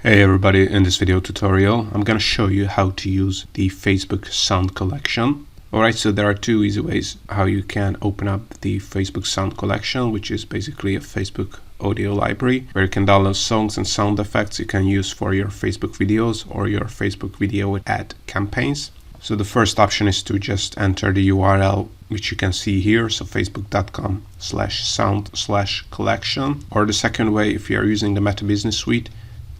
Hey everybody, in this video tutorial I'm going to show you how to use the Facebook sound collection. Alright, so there are two easy ways how you can open up the Facebook sound collection, which is basically a Facebook audio library where you can download songs and sound effects you can use for your Facebook videos or your Facebook video ad campaigns. So the first option is to just enter the URL which you can see here, so facebook.com/sound/collection. Or the second way, if you are using the Meta Business Suite,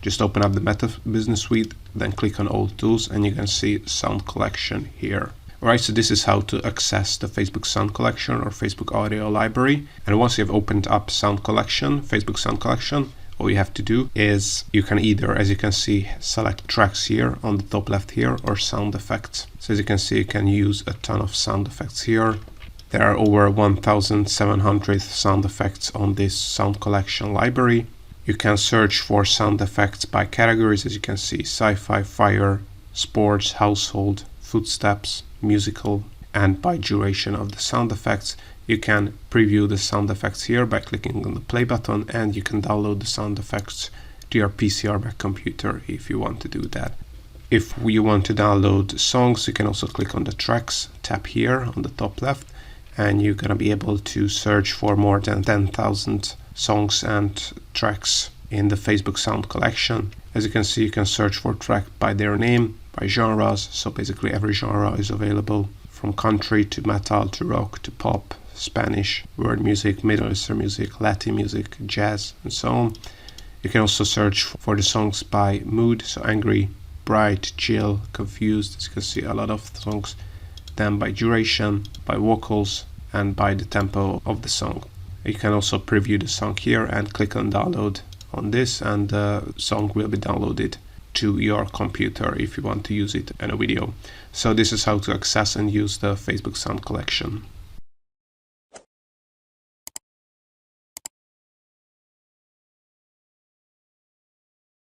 just open up the Meta Business Suite, then click on All Tools, and you can see Sound Collection here. Alright, so this is how to access the Facebook Sound Collection or Facebook Audio Library. And once you have opened up Sound Collection, Facebook Sound Collection, all you have to do is you can either, as you can see, select tracks here on the top left here, or sound effects. So as you can see, you can use a ton of sound effects here. There are over 1,700 sound effects on this sound collection library. You can search for sound effects by categories, as you can see: sci-fi, fire, sports, household, footsteps, musical, and by duration of the sound effects. You can preview the sound effects here by clicking on the play button, and you can download the sound effects to your PC or Mac computer if you want to do that. If you want to download songs, you can also click on the tracks tab here on the top left, and you're going to be able to search for more than 10,000 songs and tracks in the Facebook sound collection. As you can see, you can search for track by their name, by genres, so basically every genre is available, from country to metal to rock to pop, Spanish, world music, Middle Eastern music, Latin music, jazz, and so on. You can also search for the songs by mood, so angry, bright, chill, confused. As you can see, a lot of songs. Then by duration, by vocals, and by the tempo of the song. You can also preview the song here and click on download on this, and the song will be downloaded to your computer if you want to use it in a video. So this is how to access and use the Facebook sound collection.